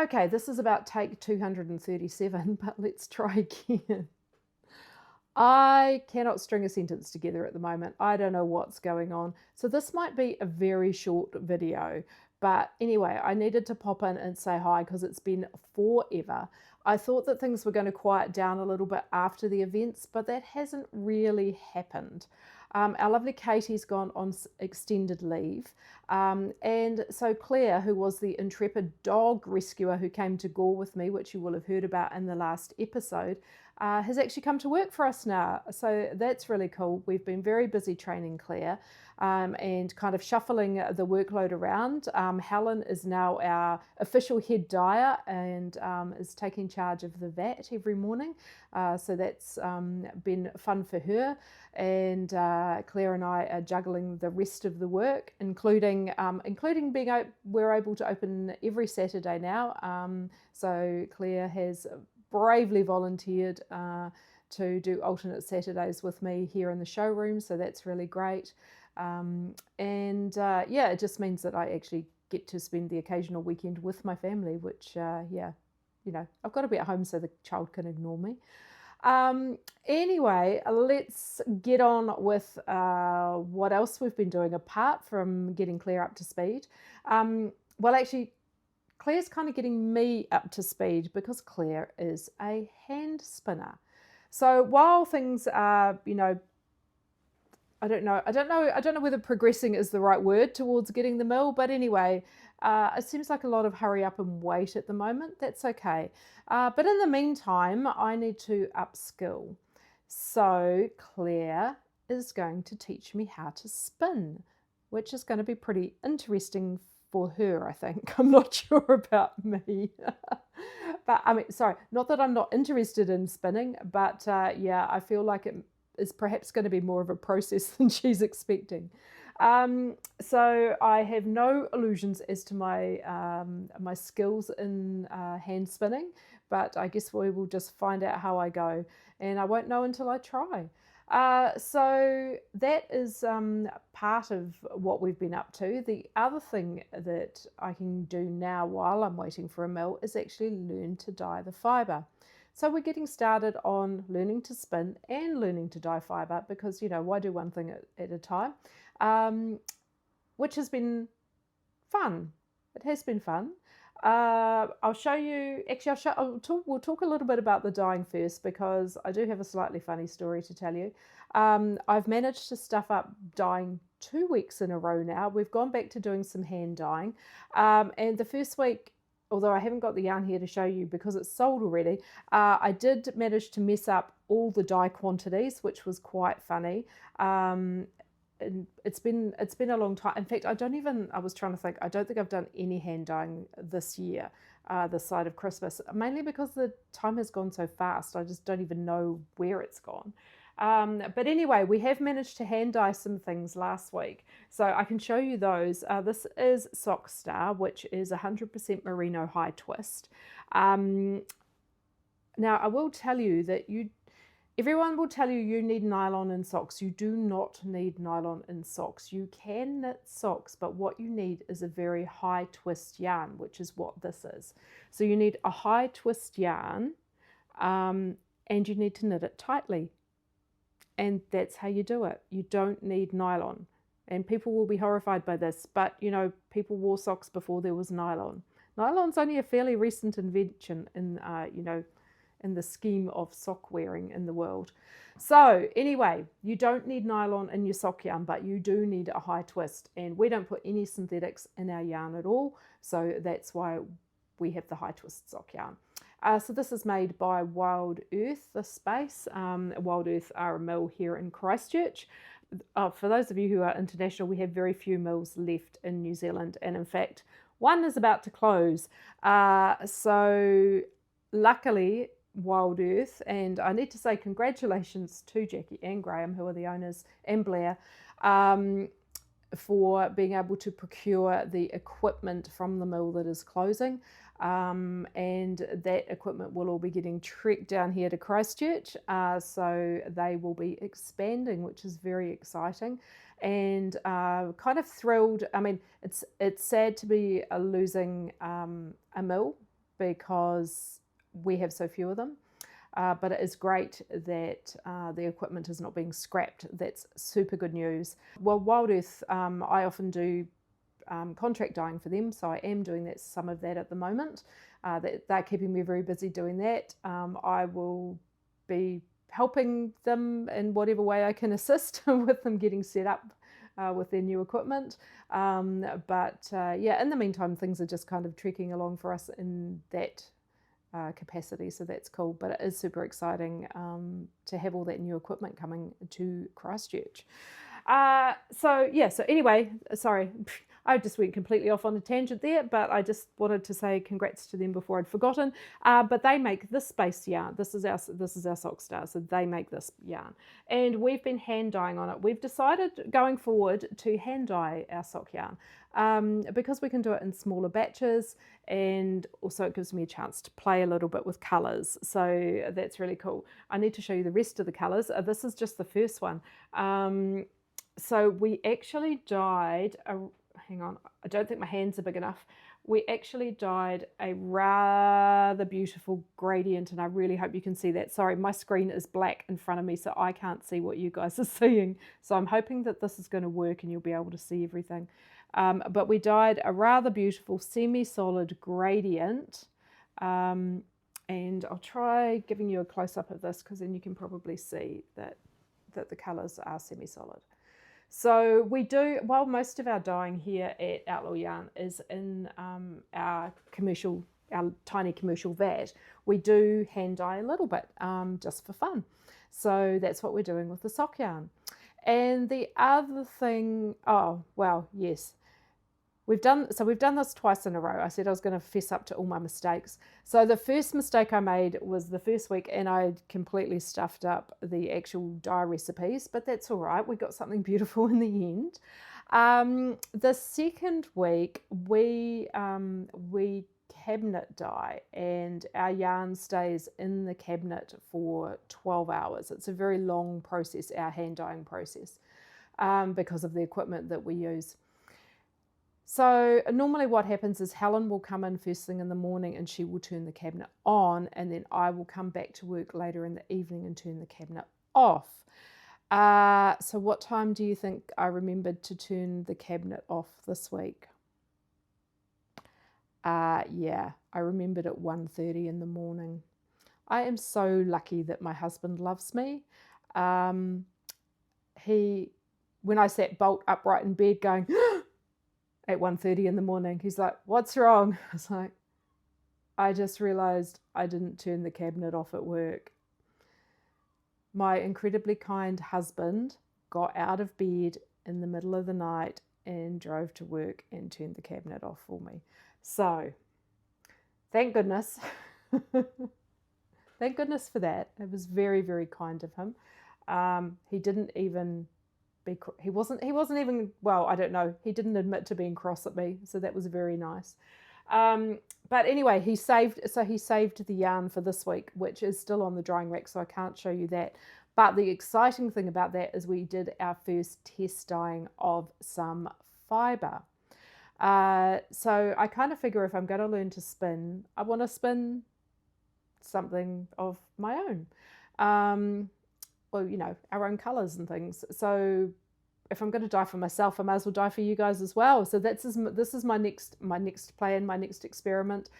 Okay, this is about take 237, but let's try again. I cannot string a sentence together at the moment. I don't know what's going on. So this might be a very short video. But anyway, I needed to pop in and say hi because it's been forever. I thought that things were going to quiet down a little bit after the events, but that hasn't really happened. Our lovely Katie's gone on extended leave. And so Claire, who was the intrepid dog rescuer who came to Gore with me, which you will have heard about in the last episode, has actually come to work for us now. So that's really cool. We've been very busy training Claire and kind of shuffling the workload around. Helen is now our official head dyer and is taking charge of the vat every morning. So that's been fun for her. And Claire and I are juggling the rest of the work, including being we're able to open every Saturday now. So Claire has bravely volunteered to do alternate Saturdays with me here in the showroom, so that's really great. Yeah, it just means that I actually get to spend the occasional weekend with my family, which yeah, you know, I've got to be at home so the child can ignore me. Anyway, let's get on with what else we've been doing apart from getting Claire up to speed. Well, actually, Claire's kind of getting me up to speed because Claire is a hand spinner. So while things are, you know, I don't know whether progressing is the right word towards getting the mill, but anyway, it seems like a lot of hurry up and wait at the moment. That's okay. But in the meantime, I need to upskill. So Claire is going to teach me how to spin, which is going to be pretty interesting for her, I think. I'm not sure about me. But I mean, sorry, not that I'm not interested in spinning, but yeah, I feel like it is perhaps going to be more of a process than she's expecting. So I have no illusions as to my skills in hand spinning, but I guess we will just find out how I go, and I won't know until I try. So that is part of what we've been up to. The other thing that I can do now while I'm waiting for a mill is actually learn to dye the fibre. So we're getting started on learning to spin and learning to dye fibre because, you know, why do one thing at a time? Which has been fun. It has been fun. I'll show you, actually we'll talk a little bit about the dyeing first because I do have a slightly funny story to tell you. I've managed to stuff up dyeing 2 weeks in a row now. We've gone back to doing some hand dyeing. And the first week, although I haven't got the yarn here to show you because it's sold already, I did manage to mess up all the dye quantities, which was quite funny. And it's been a long time. In fact, I was trying to think, I don't think I've done any hand dyeing this year, this side of Christmas, mainly because the time has gone so fast. I just don't even know where it's gone. But anyway, we have managed to hand dye some things last week, so I can show you those. This is Sock Star, which is 100% merino high twist. Now I will tell you that everyone will tell you you need nylon in socks. You do not need nylon in socks. You can knit socks, but what you need is a very high twist yarn, which is what this is. So you need a high twist yarn, and you need to knit it tightly. And that's how you do it. You don't need nylon. And people will be horrified by this, but you know, people wore socks before there was nylon. Nylon's only a fairly recent invention in, you know, in the scheme of sock wearing in the world. So anyway, you don't need nylon in your sock yarn, but you do need a high twist. And we don't put any synthetics in our yarn at all. So that's why we have the high twist sock yarn. So this is made by Wild Earth, the space. Wild Earth are a mill here in Christchurch. For those of you who are international, we have very few mills left in New Zealand. And in fact, one is about to close. So luckily, Wild Earth, and I need to say congratulations to Jackie and Graham, who are the owners, and Blair, for being able to procure the equipment from the mill that is closing. And that equipment will all be getting trekked down here to Christchurch, so they will be expanding, which is very exciting, and kind of thrilled. I mean, it's sad to be losing a mill, because we have so few of them. But it is great that the equipment is not being scrapped. That's super good news. Well, Wild Earth, I often do contract dyeing for them, so I am doing some of that at the moment. They're keeping me very busy doing that. I will be helping them in whatever way I can assist with them getting set up with their new equipment. Yeah, in the meantime, things are just kind of trekking along for us in that capacity, so that's cool. But it is super exciting to have all that new equipment coming to Christchurch. So anyway, sorry, I just went completely off on a tangent there, but I just wanted to say congrats to them before I'd forgotten. But they make this space yarn. This is our Sock Star, so they make this yarn, and we've been hand dyeing on it. We've decided going forward to hand dye our sock yarn because we can do it in smaller batches, and also it gives me a chance to play a little bit with colours. So that's really cool. I need to show you the rest of the colours. This is just the first one. So we actually dyed hang on, I don't think my hands are big enough. We actually dyed a rather beautiful gradient, and I really hope you can see that. Sorry, my screen is black in front of me, so I can't see what you guys are seeing. So I'm hoping that this is going to work and you'll be able to see everything. But we dyed a rather beautiful semi-solid gradient. And I'll try giving you a close-up of this, because then you can probably see that the colours are semi-solid. So we do, while most of our dyeing here at Outlaw Yarn is in our tiny commercial vat, we do hand dye a little bit just for fun. So that's what we're doing with the sock yarn. And the other thing, oh, well, yes. We've done this twice in a row. I said I was going to fess up to all my mistakes. So the first mistake I made was the first week, and I completely stuffed up the actual dye recipes, but that's all right. We got something beautiful in the end. The second week, we cabinet dye, and our yarn stays in the cabinet for 12 hours. It's a very long process, our hand dyeing process, because of the equipment that we use. So normally what happens is Helen will come in first thing in the morning and she will turn the cabinet on, and then I will come back to work later in the evening and turn the cabinet off. So what time do you think I remembered to turn the cabinet off this week? Yeah, I remembered at 1:30 in the morning. I am so lucky that my husband loves me. When I sat bolt upright in bed going, at 1:30 in the morning, he's like, "What's wrong?" I was like, "I just realized I didn't turn the cabinet off at work." My incredibly kind husband got out of bed in the middle of the night and drove to work and turned the cabinet off for me. So, thank goodness. Thank goodness for that. It was very, very kind of him. He didn't even... He wasn't even, well, I don't know, he didn't admit to being cross at me, so that was very nice. But anyway, he saved the yarn for this week, which is still on the drying rack, so I can't show you that. But the exciting thing about that is we did our first test dyeing of some fibre. So I kind of figure if I'm going to learn to spin, I want to spin something of my own. Well, you know, our own colours and things. So if I'm going to dye for myself, I might as well dye for you guys as well. So this is my next plan, my next experiment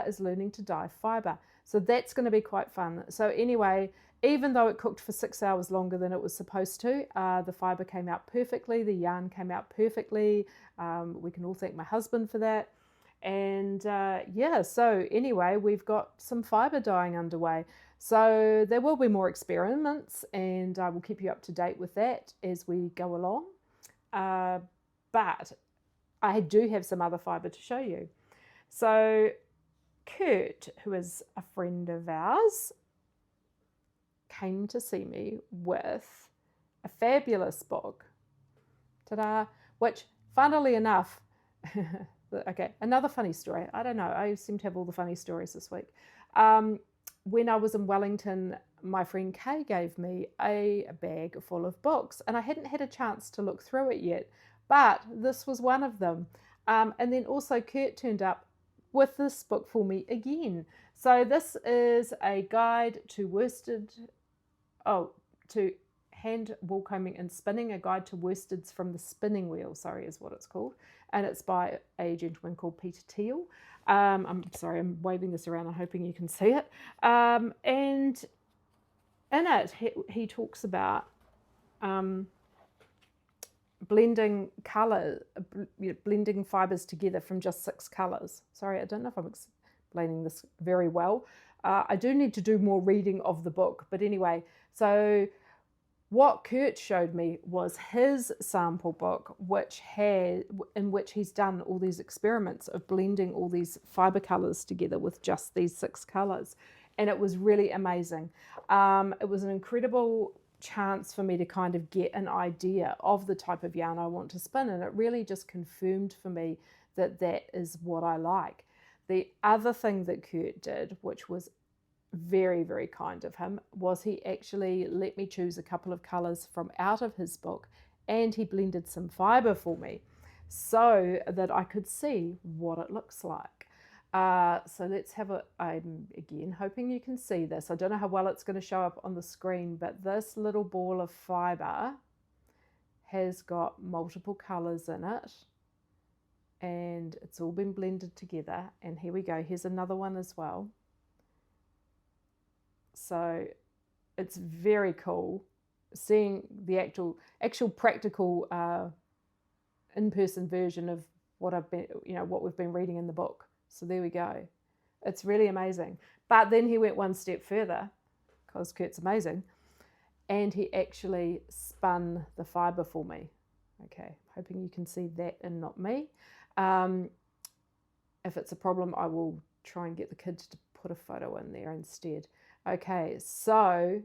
is learning to dye fibre. So that's going to be quite fun. So anyway, even though it cooked for 6 hours longer than it was supposed to, the fibre came out perfectly, the yarn came out perfectly. We can all thank my husband for that. And yeah, so anyway, we've got some fibre dyeing underway. So there will be more experiments, and I will keep you up to date with that as we go along. But I do have some other fibre to show you. So Kurt, who is a friend of ours, came to see me with a fabulous book. Ta-da! Which, funnily enough, okay, another funny story. I don't know, I seem to have all the funny stories this week. When I was in Wellington, my friend Kay gave me a bag full of books, and I hadn't had a chance to look through it yet, but this was one of them. And then also Kurt turned up with this book for me again. So this is a guide to to hand wool combing and spinning, a guide to worsteds from the spinning wheel, sorry, is what it's called. And it's by a gentleman called Peter Teal. I'm sorry, I'm waving this around, I'm hoping you can see it. And in it, he talks about blending blending fibers together from just 6 colors. Sorry, I don't know if I'm explaining this very well. I do need to do more reading of the book, but anyway, so what Kurt showed me was his sample book, in which he's done all these experiments of blending all these fiber colors together with just these 6 colors, and it was really amazing. It was an incredible chance for me to kind of get an idea of the type of yarn I want to spin, and it really just confirmed for me that that is what I like. The other thing that Kurt did, which was very, very kind of him, was he actually let me choose a couple of colors from out of his book, and he blended some fiber for me so that I could see what it looks like. So let's have a, I'm again hoping you can see this. I don't know how well it's going to show up on the screen, but this little ball of fiber has got multiple colors in it, and it's all been blended together. And here we go, here's another one as well. So it's very cool seeing the actual practical in-person version of what what we've been reading in the book. So there we go. It's really amazing. But then he went one step further, because Kurt's amazing, and he actually spun the fiber for me. Okay, hoping you can see that and not me. If it's a problem, I will try and get the kids to put a photo in there instead. Okay, so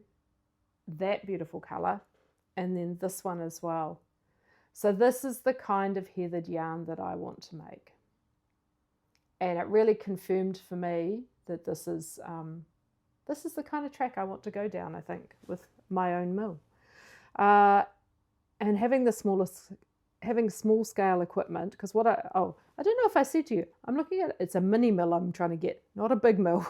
that beautiful color, and then this one as well. So this is the kind of heathered yarn that I want to make. And it really confirmed for me that this is the kind of track I want to go down, I think, with my own mill. And having small scale equipment, because I don't know if I said to you, I'm looking at it's a mini mill I'm trying to get, not a big mill.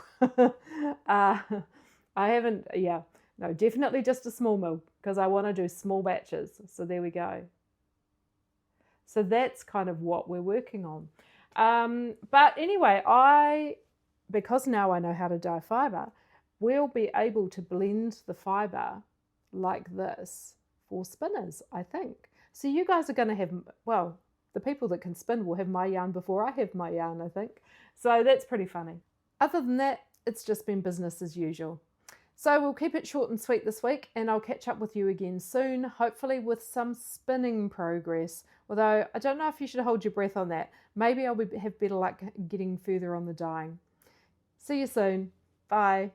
I haven't, no, definitely just a small mill, because I want to do small batches. So there we go. So that's kind of what we're working on. But anyway, because now I know how to dye fiber, we'll be able to blend the fiber like this for spinners, I think. So you guys are going to have, well, the people that can spin will have my yarn before I have my yarn, I think. So that's pretty funny. Other than that, it's just been business as usual. So we'll keep it short and sweet this week, and I'll catch up with you again soon, hopefully with some spinning progress. Although I don't know if you should hold your breath on that. Maybe I'll have better luck getting further on the dyeing. See you soon. Bye.